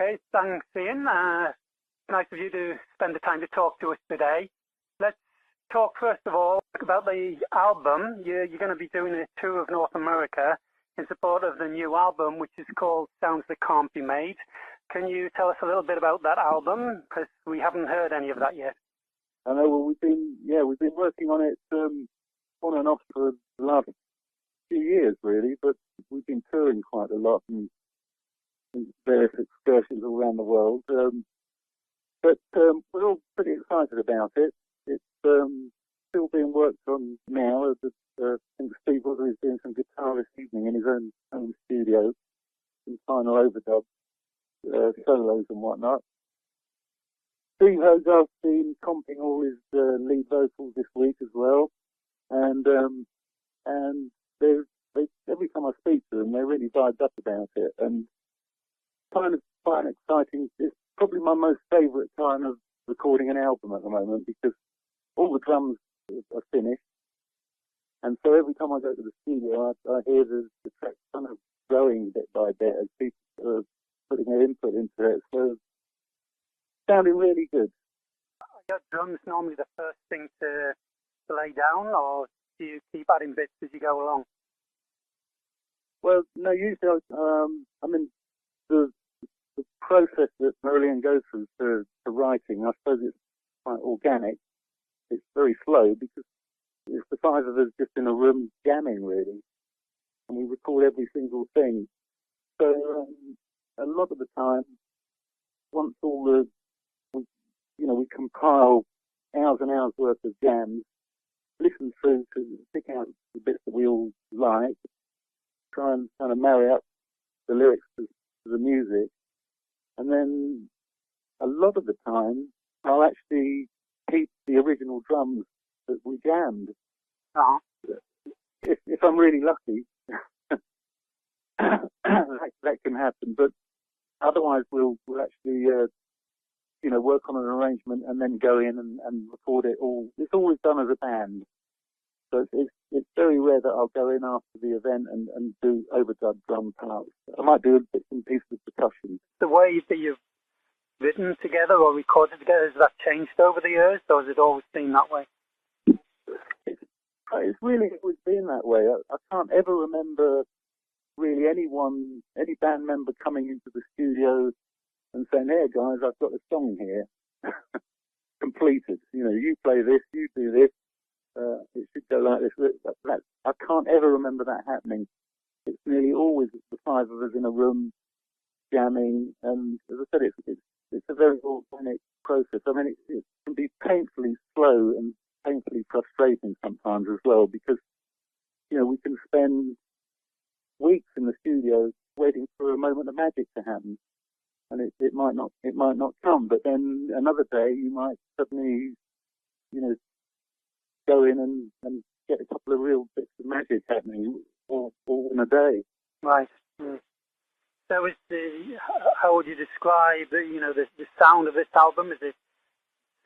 Okay, thanks, Ian. Nice of you to spend the time to talk to us today. Let's talk first of all about the album. You're going to be doing a tour of North America in support of the new album, which is called Sounds That Can't Be Made. Can you tell us a little bit about that album? Because we haven't heard any of that yet. I know. Well, we've been working on it on and off for the last few years, really. But we've been touring quite a lot and various excursions all around the world. But we're all pretty excited about it. It's still being worked on now. I think Steve Woodley is doing some guitar this evening in his own studio, some final overdub solos and whatnot. Steve Hogarth's been comping all his lead vocals this week as well, and every time I speak to them, they're really vibed up about it, and kind of quite exciting. It's probably my most favourite time of recording an album at the moment because all the drums are finished, and so every time I go to the studio, I hear the track kind of growing bit by bit as people are putting their input into it. So sounding really good. Are your drums normally the first thing to lay down, or do you keep adding bits as you go along? Well, no, usually I mean the process that Marillion goes through to writing, I suppose it's quite organic. It's very slow because it's the five of us just in a room jamming, really, and we record every single thing. So a lot of the time, once we compile hours and hours worth of jams, listen through to pick out the bits that we all like, try and kind of marry up the lyrics to the music, and then a lot of the time I'll actually keep the original drums that we jammed. Uh-huh. If I'm really lucky, that can happen. But otherwise, we'll actually work on an arrangement and then go in and record it all. It's always done as a band, so it's very rare that I'll go in after the event and do overdub drum parts. I might do bits and pieces of percussion. The way that you've written together or recorded together, has that changed over the years, or has it always been that way? It's really always been that way. I can't ever remember really any band member coming into the studio and saying, "Hey guys, I've got a song here, completed. You play this, you do this. It should go like this." I can't ever remember that happening. It's nearly always the five of us in a room jamming, and as I said, it's a very organic process. I mean, it can be painfully slow and painfully frustrating sometimes as well, because we can spend weeks in the studio waiting for a moment of magic to happen, and it might not come. But then another day you might suddenly go in and get a couple of real bits of magic happening all in a day. Right. Mm. So how would you describe the sound of this album? Is it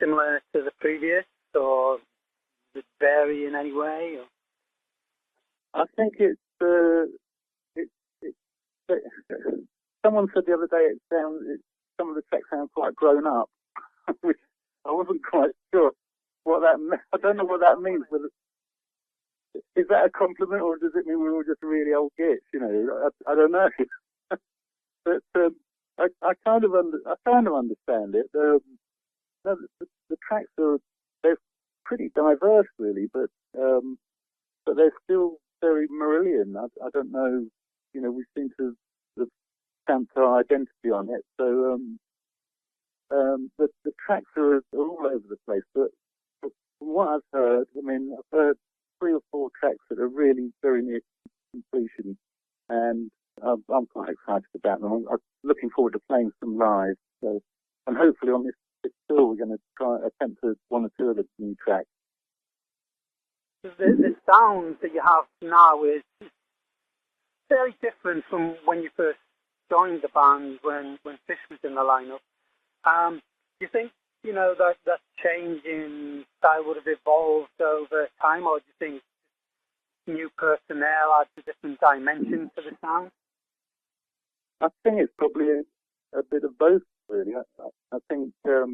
similar to the previous, or does it vary in any way? Or? I think it's someone said the other day some of the tracks sound quite grown up, which I wasn't quite sure what that meant. I don't know what that means. Whether is that a compliment, or does it mean we're all just really old gits? I don't know. But I kind of understand it. The tracks they're pretty diverse, really, but they're still very Marillion. I don't know. We seem to have stamped our identity on it. So the tracks are all over the place. But from what I've heard, I've heard 3 or 4 tracks that are really very near completion, and I'm quite excited about them. I'm looking forward to playing some live. So, and hopefully on this tour, we're going to try attempt to 1 or 2 of the new tracks. The sound that you have now is very different from when you first joined the band, when Fish was in the lineup. Do you think that change in style would have evolved over time, or do you think new personnel adds a different dimension to the sound? I think it's probably a bit of both, really. I think, over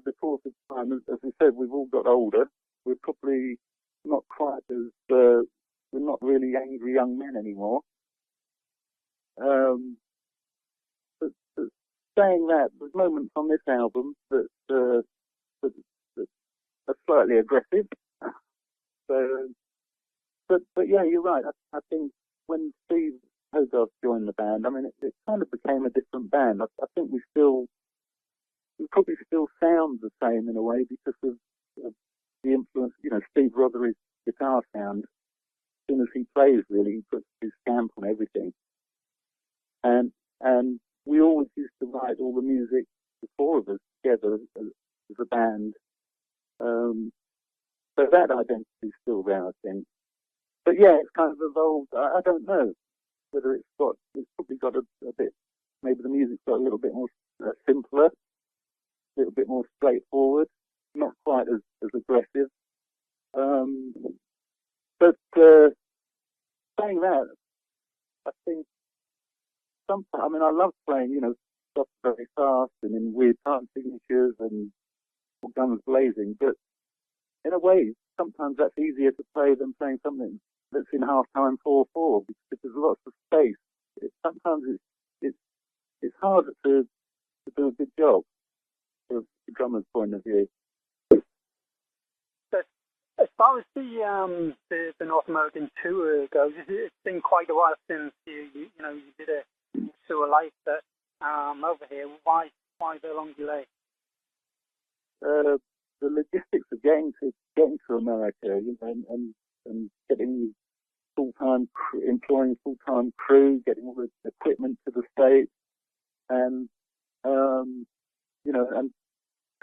the course of time, as we said, we've all got older. We're probably not quite as, we're not really angry young men anymore. But saying that, there's moments on this album that are slightly aggressive. So, but yeah, you're right. I think when Steve Hogarth joined the band, I mean, it kind of became a different band. I think we probably still sound the same in a way because of the influence. Steve Rothery's guitar sound. As soon as he plays, really, he puts his stamp on everything. And we always used to write all the music, the four of us together as a band. So that identity's still there, I think. But yeah, it's kind of evolved. I don't know whether it's probably got a bit, maybe the music's got a little bit more simpler, a little bit more straightforward, not quite as aggressive. But saying that, I think I love playing, stuff very fast and in weird time signatures and guns blazing, but in a way, sometimes that's easier to play than playing something that's in half-time 4/4 because there's lots of space. Sometimes it's harder to do a good job from the drummer's point of view. But as far as the North American tour goes, it's been quite a while since you did a tour like that over here. Why the long delay? The logistics of getting to America, and getting employing full-time crew, getting all the equipment to the States, and and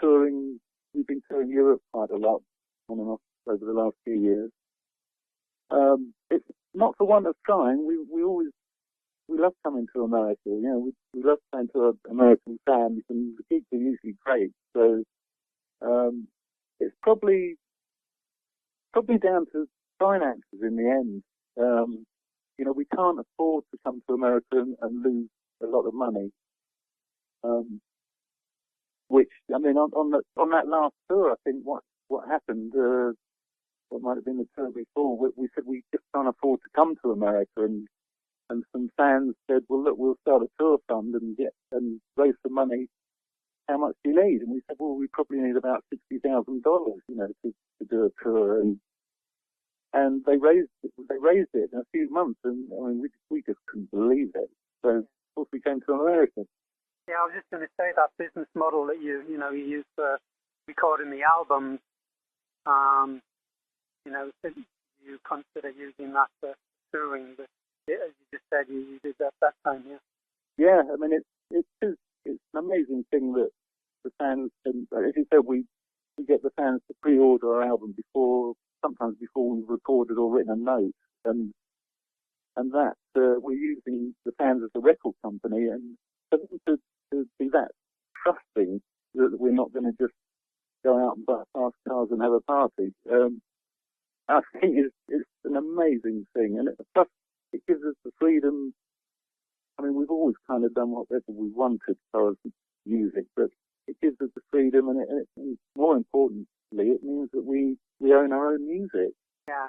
touring. We've been touring Europe quite a lot on and off over the last few years. It's not for want of trying. We love coming to America. We love playing to American fans, and the gigs are usually great. So it's probably down to finances in the end. We can't afford to come to America and lose a lot of money. Which, I mean, on that last tour, I think what happened, what might have been the tour before, we said we just can't afford to come to America, and some fans said, well, look, we'll start a tour fund and raise some money. How much do you need? And we said, well, we probably need about $60,000, to do a tour, and they raised it in a few months, and I mean, we just couldn't believe it. So of course we came to America. Yeah, I was just going to say that business model that you use for recording the albums, you consider using that for touring, but as you just said, you did that time, yeah. Yeah, I mean, it's an amazing thing that the fans can, as you said, we get the fans to pre-order our album sometimes before we've recorded or written a note, and that we're using the fans as a record company, and for them to be that trusting that we're not going to just go out and buy fast cars and have a party. I think it's an amazing thing, and plus it gives us the freedom. I mean, we've always kind of done whatever we wanted as far as music, but it gives us the freedom, and more importantly, it means that we own our own music. Yeah,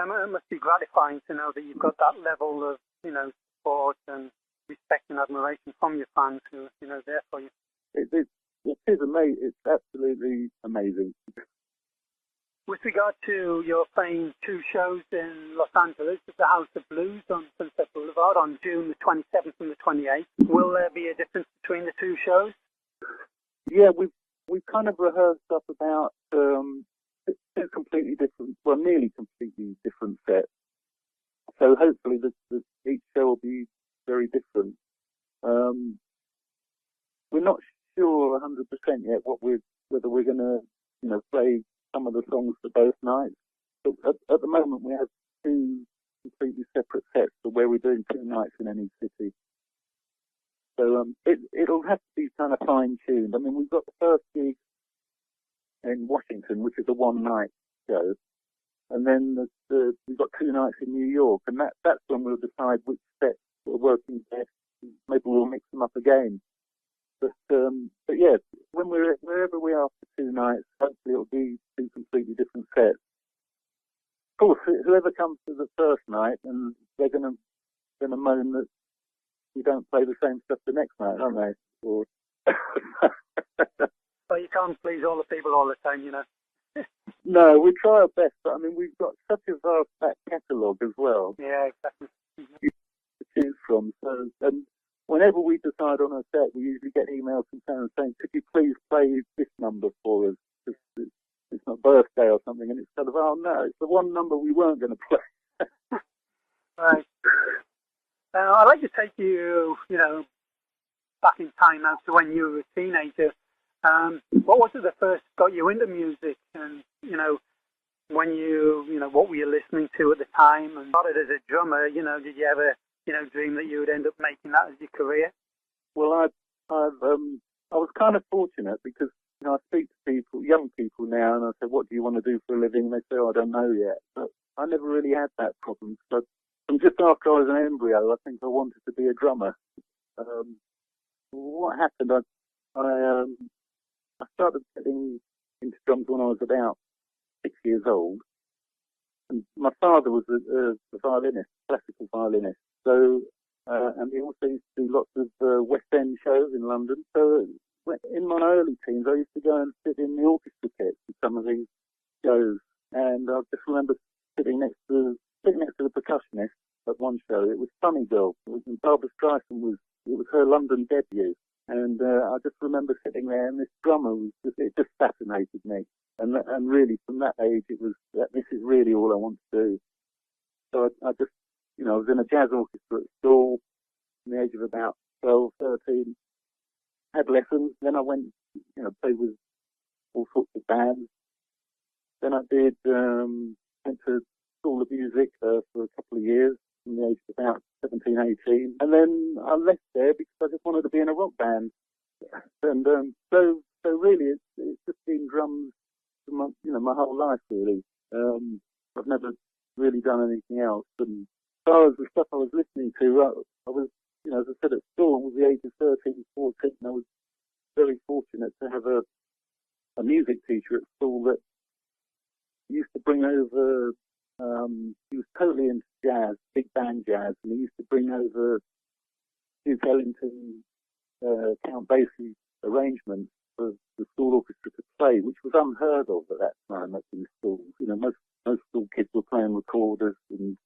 it must be gratifying to know that you've got that level of support and respect and admiration from your fans who are there for you. It is amazing. It's absolutely amazing. With regard to your playing 2 shows in Los Angeles at the House of Blues on Sunset Boulevard on June the 27th and the 28th, will there be a difference between the 2 shows? Yeah, we've kind of rehearsed up about 2 completely different, well, nearly completely different sets. So hopefully each show will be very different. We're not sure 100% yet whether we're going to play some of the songs for both nights. But at the moment we have 2 completely separate sets for where we're doing 2 nights in any city. So it'll have to be kind of fine-tuned. I mean, we've got the first gig in Washington, which is a 1-night show, and then we've got 2 nights in New York, and that's when we'll decide which sets are working best maybe we'll mix them up again. But yeah, wherever we are for 2 nights, hopefully it'll be 2 completely different sets. Of course, whoever comes to the first night, and they're gonna moan that we don't play the same stuff the next night, aren't they? Or Well, you can't please all the people all the time, you know. no, we try our best, but I mean, we've got such a vast back catalogue as well. Yeah, exactly. To choose from. So, and whenever we decide on a set, we usually get emails from fans saying, "Could you please play this number for us? It's my birthday or something," and it's kind of, oh no, it's the one number we weren't going to play. Right. I'd like to take you, you know, back in time now to when you were a teenager. What was it that first got you into music? And, you know, when you know, what were you listening to at the time? And started as a drummer, you know, did you ever, you know, dream that you would end up making that as your career? Well, I was kind of fortunate because, you know, I speak to people, young people now, and I say, "What do you want to do for a living?" And they say, "Oh, I don't know yet." But I never really had that problem. So from just after I was an embryo, I think I wanted to be a drummer. What happened? I started getting into drums when I was about 6 years old. And my father was a violinist, classical violinist. So, and he also used to do lots of West End shows in London. So in my early teens, I used to go and sit in the orchestra pits for some of these shows. And I just remember sitting next to the percussionist at one show. It was Funny Girl. And Barbra Streisand it was her London debut. And I just remember sitting there, and this drummer it just fascinated me. And really, from that age, it was this is really all I want to do. So I just, you know, I was in a jazz orchestra at school, from the age of about 12, 13. Had lessons. Then I went, you know, played with all sorts of bands. Then I went to School of Music for a couple of years, from the age of about 17, 18. And then I left there because I just wanted to be in a rock band. And so really, it's just been drums for my whole life, really. I've never really done anything else. And as far as the stuff I was listening to, I was, you know, as I said, at school, I was the age of 13, 14, and I was very fortunate to have a music teacher at school that used to bring over, he was totally into jazz, big band jazz, and he used to bring over Duke Ellington, Count Basie arrangements for the school orchestra to play, which was unheard of at that time in schools. You know, most school kids were playing recorders, and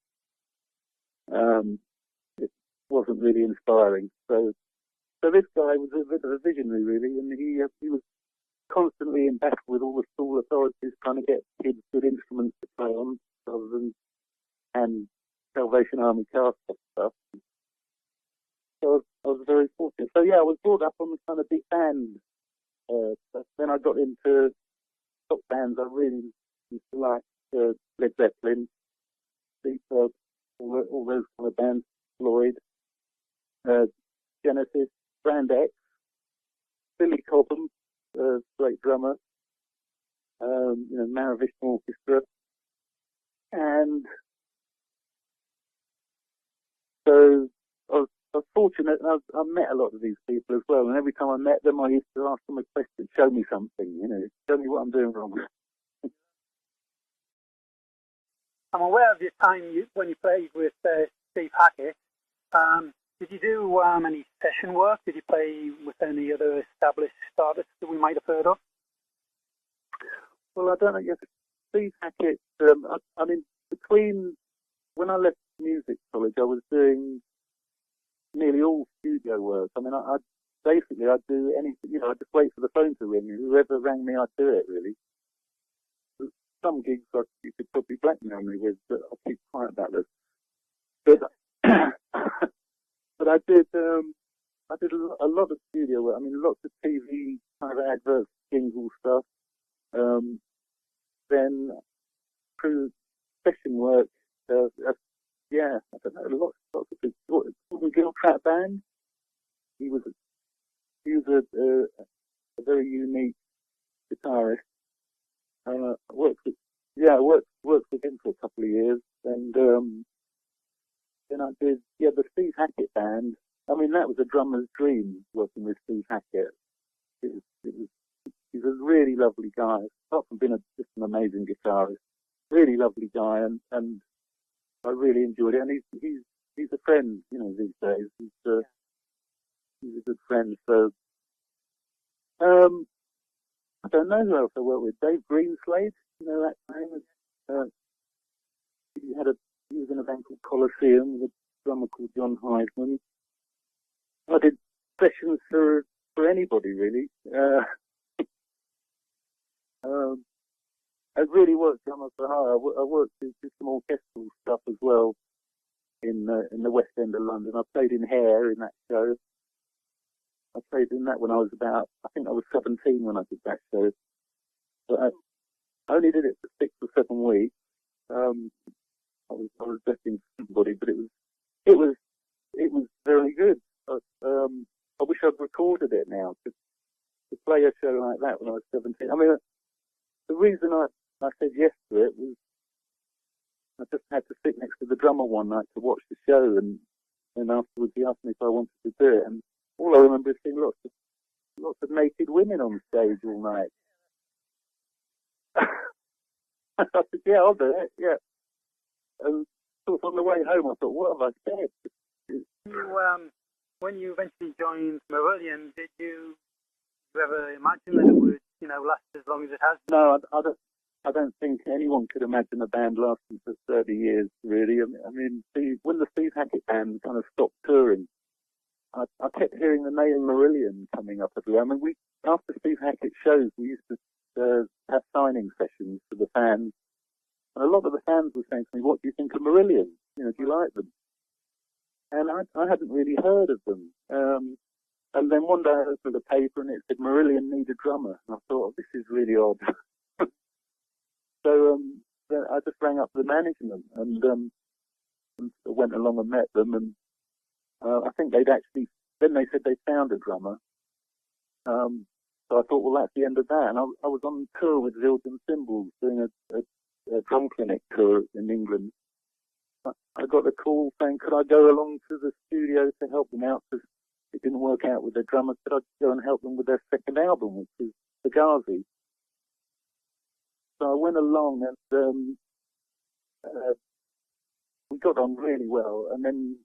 it wasn't really inspiring. So this guy was a bit of a visionary, really, and he was constantly in battle with all the school authorities trying to get kids good instruments to play on, rather than and Salvation Army cast stuff. So I was very fortunate. So yeah, I was brought up on the kind of big band. But then I got into top bands. I really used to like Led Zeppelin, Deep Purple, all those kind of bands, Floyd, Genesis, Brand X, Billy Cobham, great drummer, you know, Marillion Orchestra, and so I was fortunate. And I met a lot of these people as well, and every time I met them, I used to ask them a question: "Show me something, you know, show me what I'm doing wrong." I'm aware of your time when you played with Steve Hackett. Did you do any session work? Did you play with any other established artists that we might have heard of? Well, I don't know. Yes, Steve Hackett. I mean, between when I left music college, I was doing nearly all studio work. I mean, I'd do anything. You know, I'd just wait for the phone to ring, and whoever rang me, I'd do it. Really. Some gigs you could probably blackmail me with, but I'll keep quiet about this. But but I did a lot of studio work. I mean, lots of TV kind of adverts, jingle stuff. Then through session work, yeah, I don't know, lots of people. Gordon Giltrap band. He was a very unique guitarist. Worked with him for a couple of years, and then I did the Steve Hackett band. I mean, that was a drummer's dream, working with Steve Hackett. He's a really lovely guy. Apart from being just an amazing guitarist, really lovely guy, and I really enjoyed it. And he's a friend, you know, these days. He's a good friend. So, I don't know who else I worked with. Dave Greenslade, you know that name? He was in a band called Colosseum with a drummer called John Heidman. I did sessions for anybody really. I really worked drummer for hire. I worked with some orchestral stuff as well in the West End of London. I played in Hair in that show. I played in that when I was I think I was 17 when I did that show. But I only did it for 6 or 7 weeks. I was betting somebody, but it was very good. I wish I'd recorded it now to play a show like that when I was 17. I mean, the reason I said yes to it was I just had to sit next to the drummer one night to watch the show, and afterwards he asked me if I wanted to do it, and all I remember is seeing lots of naked women on stage all night. I said, yeah, I'll do it, yeah. And sort of on the way home I thought, what have I said? When you eventually joined Marillion, did you ever imagine that it would, you know, last as long as it has? No, I don't think anyone could imagine a band lasting for 30 years, really. I mean, when the Steve Hackett band kind of stopped touring, I kept hearing the name Marillion coming up everywhere. I mean, after Steve Hackett shows, we used to have signing sessions for the fans, and a lot of the fans were saying to me, "What do you think of Marillion? You know, do you like them?" And I hadn't really heard of them. And then one day I opened the paper and it said Marillion need a drummer, and I thought, oh, this is really odd. So I just rang up the management and went along and met them, and I think then they said they found a drummer. So I thought, well, that's the end of that. And I was on tour with Zildjian Cymbals doing a drum clinic tour in England. I got a call saying, could I go along to the studio to help them out because it didn't work out with their drummer. Could I go and help them with their second album, which is Fugazi? So I went along and we got on really well. And then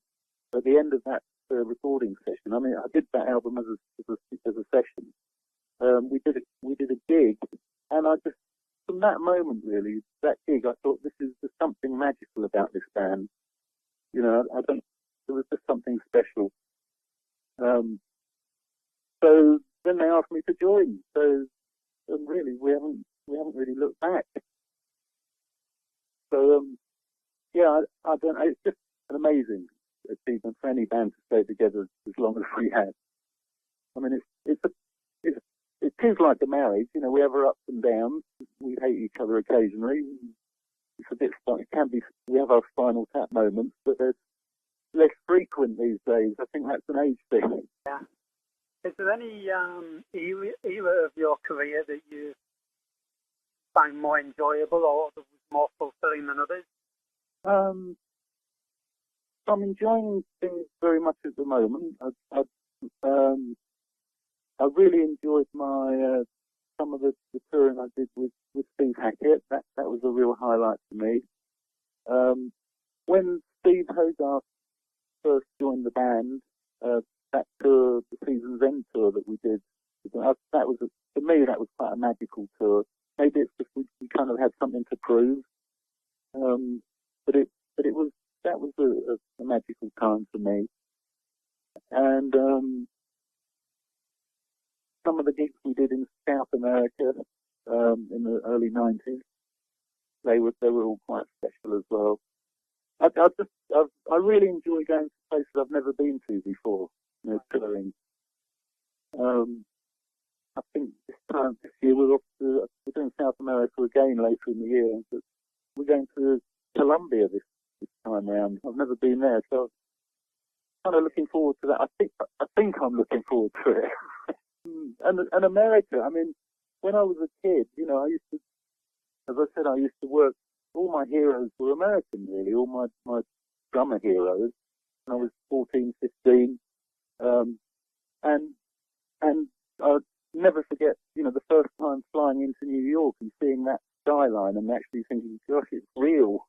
at the end of that recording session, I mean, I did that album as a session. We did a gig, and I just, from that moment really, that gig, I thought there's something magical about this band. You know, there was just something special. So then they asked me to join. So really, we haven't really looked back. So yeah, I don't know. It's just an amazing achievement for any band to stay together as long as we have. I mean, it is like a marriage. You know, we have our ups and downs. We hate each other occasionally. It's a bit. It can be. We have our Spinal Tap moments, but they're less frequent these days. I think that's an age thing. Yeah. Is there any era of your career that you find more enjoyable or that was more fulfilling than others? I'm enjoying things very much at the moment. I really enjoyed my some of the touring I did with Steve Hackett. That was a real highlight for me. When Steve Hogarth first joined the band, that tour, the Season's End tour that we did, that was for me that was quite a magical tour. Maybe it's just we kind of had something to prove, but that was a magical time for me. And some of the gigs we did in South America in the early 90s, they were all quite special as well. I really enjoy going to places I've never been to before, you know, touring. I think this year we're doing South America again later in the year, but we're going to Colombia this time round. I've never been there, so I'm kind of looking forward to that. I think I'm looking forward to it. And America, I mean, when I was a kid, you know, as I said, I used to work, all my heroes were American, really, all my drummer heroes. When I was 14, 15, And I'll never forget, the first time flying into New York and seeing that skyline and actually thinking, gosh, it's real.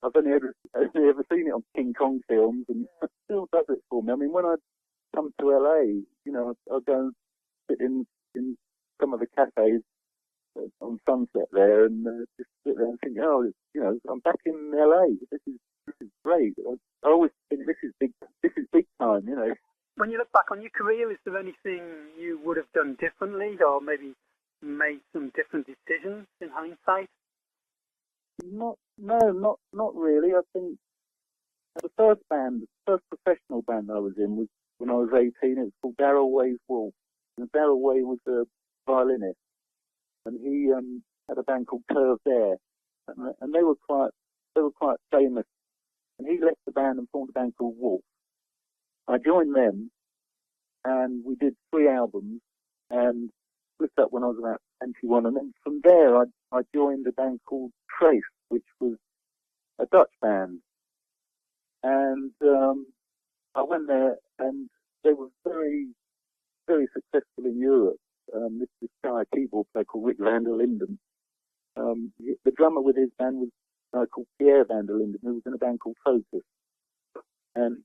I've only ever seen it on King Kong films, and it still does it for me. I mean, when I come to LA, I'll go and sit in some of the cafes on Sunset there and just sit there and think, oh, I'm back in LA. This is great. I always think this is big time. When you look back on your career, is there anything you would have done differently, or maybe made some different decisions in hindsight? Not really. I think the first professional band I was in was when I was 18. It was called Darrell Way's Wolf. And Darrell Way was a violinist, and he had a band called Curved Air, and they were quite famous. And he left the band and formed a band called Wolf. I joined them, and we did 3 albums, and split up when I was about 21. And then from there, I joined a band called Trace, which was a Dutch band. And I went there, and they were very, very successful in Europe. This guy, a keyboard player called Rick van der Linden. The drummer with his band was a guy called Pierre van der Linden, who was in a band called Focus. And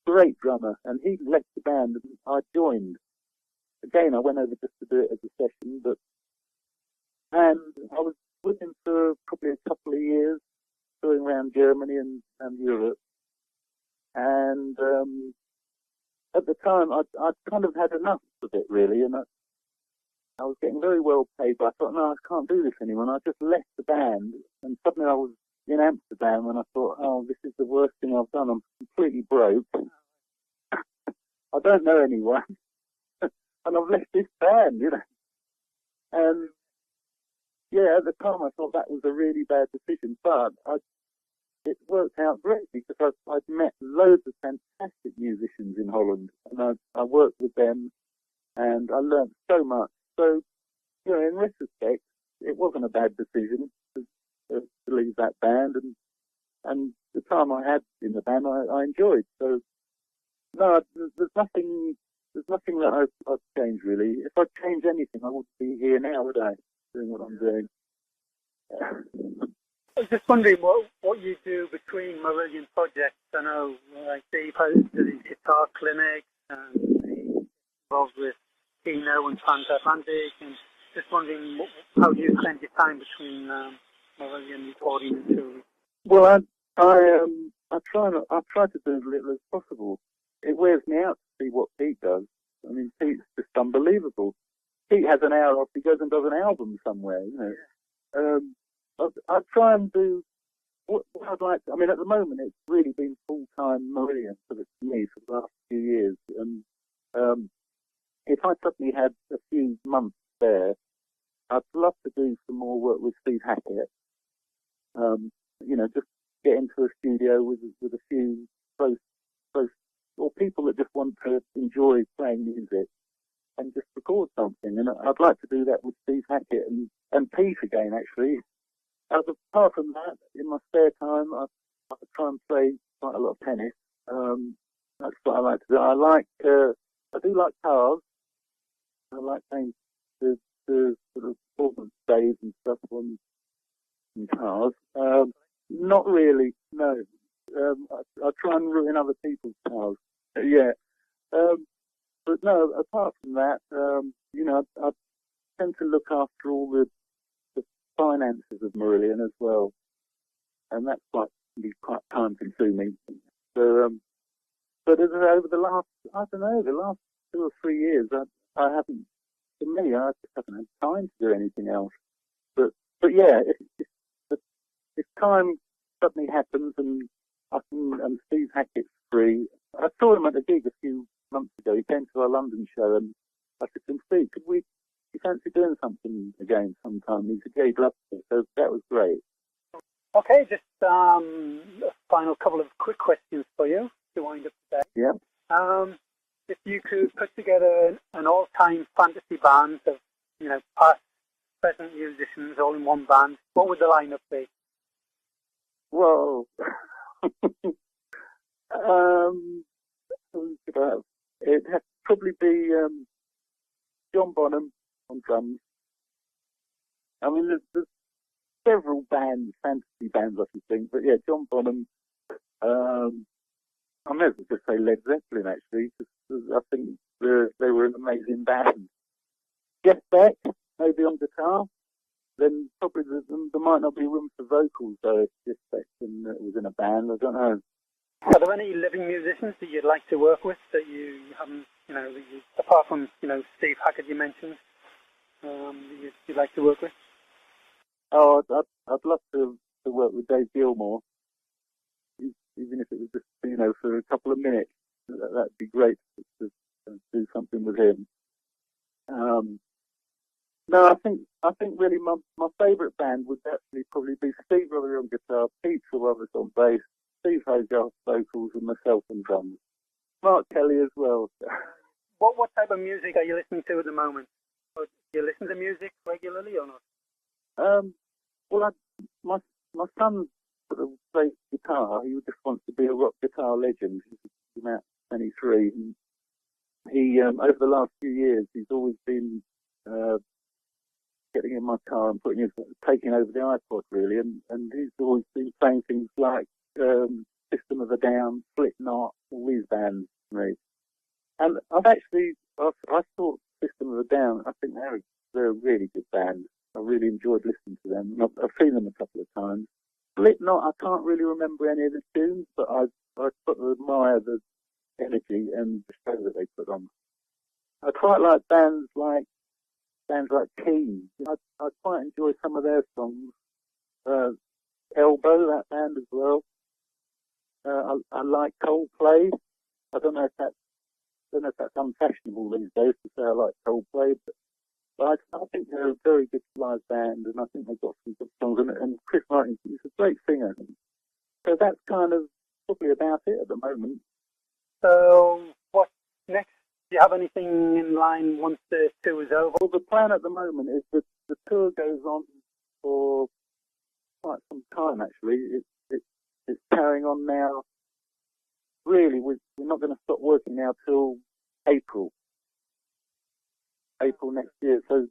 great drummer, and he left the band, and I joined. Again, I went over just to do it as a session, and I was with him for probably a couple of years, going around Germany and Europe. And at the time, I'd kind of had enough of it, really, and I was getting very well paid, but I thought, no, I can't do this anymore. And I just left the band, and suddenly I was in Amsterdam, and I thought, oh, this is the worst thing I've done. I'm completely broke. I don't know anyone, and I've left this band, And yeah, at the time I thought that was a really bad decision, but it worked out great because I'd met loads of fantastic musicians in Holland, and I worked with them, and I learned so much. So, in retrospect, it wasn't a bad decision to leave that band, and the time I had in the band I enjoyed. So no, there's nothing that I've changed really. If I'd change anything, I wouldn't be here now, would I? Doing what I'm doing. I was just wondering what you do between Marillion projects. I know, like Steve hosts these guitar clinics, and he's involved with Kino and Transatlantic, and just wondering how do you spend your time between Marillion recording and touring? Well, I try to do as little as possible. It wears me out to see what Pete does. I mean, Pete's just unbelievable. Pete has an hour off, he goes and does an album somewhere, I try and do what I'd like to. I mean, at the moment, it's really been full-time Marillion for me for the last few years. And if I suddenly had a few months there, I'd love to do some more work with Steve Hackett. Just get into a studio with a few close, or people that just want to enjoy playing music and just record something. And I'd like to do that with Steve Hackett and Pete again, actually. Apart from that, in my spare time, I try and play quite a lot of tennis. That's what I like to do. I do like cars. I like playing the sort of performance days and stuff on cars. Not really, no. I try and ruin other people's cars. Yeah. But no, apart from that, I tend to look after all the finances of Marillion as well. And that's can be quite time consuming. So, but over the last 2 or 3 years, I haven't, for me, I just haven't had time to do anything else. But yeah, if time suddenly happens and Steve Hackett's free, I saw him at a gig a few months ago. He came to our London show, and I said to him, Steve, you fancy doing something again sometime? He said, yeah, he'd love to. So that was great. Okay, just a final couple of quick questions for you to wind up today. Yeah. If you could put together an all-time fantasy band of, past, present musicians all in one band, what would the lineup be? Well, Who could I have? It'd have to probably be John Bonham on drums. I mean, there's several bands, fantasy bands, I should think, but yeah, John Bonham. I might as well just say Led Zeppelin, actually, because I think they were an amazing band. Jeff Beck, maybe on guitar. Then probably there might not be room for vocals, though, if Jeff Beck was in a band. I don't know. Are there any living musicians that you'd like to work with that you haven't, apart from, Steve Hackett you mentioned, you'd like to work with? Oh, I'd love to work with Dave Gilmour, even if it was just, for a couple of minutes. That'd be great to do something with him. No, I think really my favourite band would actually probably be Steve Rother on guitar, Pete Roberts on bass, Steve Hogarth vocals, and myself on drums. Mark Kelly as well. What type of music are you listening to at the moment? Or do you listen to music regularly or not? Well, my son sort of plays guitar. He just wants to be a rock guitar legend. He's about 23. And he, over the last few years, he's always been getting in my car and taking over the iPod, really. And he's always been playing things like System of a Down, Slipknot, all these bands to me. And I thought System of a Down, I think they're a really good band. I really enjoyed listening to them. I've seen them a couple of times. Slipknot, I can't really remember any of the tunes, but I sort of admire the energy and the show that they put on. I quite like bands like Keane. I quite enjoy some of their songs. Elbow, that band as well. I like Coldplay. I don't know if that's unfashionable these days to say I like Coldplay, but I think they're a very good live band, and I think they've got some good songs. And Chris Martin is a great singer. So that's kind of probably about it at the moment. So what's next? Do you have anything in line once the tour is over? Well, the plan at the moment is that the tour goes on for quite some time, actually. It's carrying on now. Really, we're not going to stop working now till April next year. So,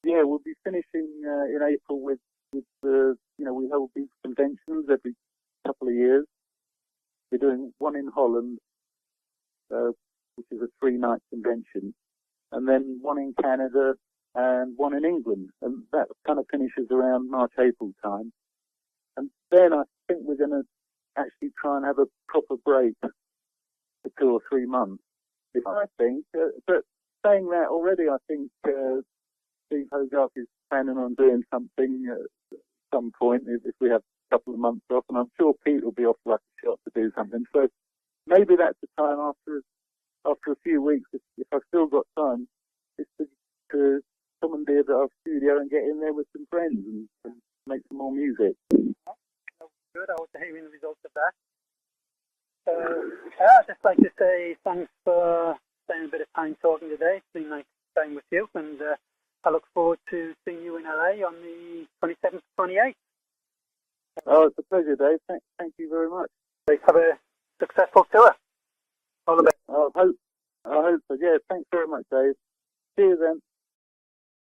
yeah, we'll be finishing in April with we hold these conventions every couple of years. We're doing one in Holland, which is a 3-night convention, and then one in Canada and one in England. And that kind of finishes around March, April time. And then I think we're going to actually try and have a proper break for 2 or 3 months. I think, but saying that already, I think Steve Hogarth is planning on doing something at some point if we have a couple of months off, and I'm sure Pete will be off like a shot to do something. So maybe that's the time after a few weeks, if I've still got time, is to commandeer our studio and get in there with some friends and make some more music. Good. I hope to hear the results of that. I'd just like to say thanks for spending a bit of time talking today. It's been nice time with you, and I look forward to seeing you in LA on the 27th, 28th. Oh, it's a pleasure, Dave. Thank you very much. Have a successful tour. All the best. I hope so. Yeah, thanks very much, Dave. See you then.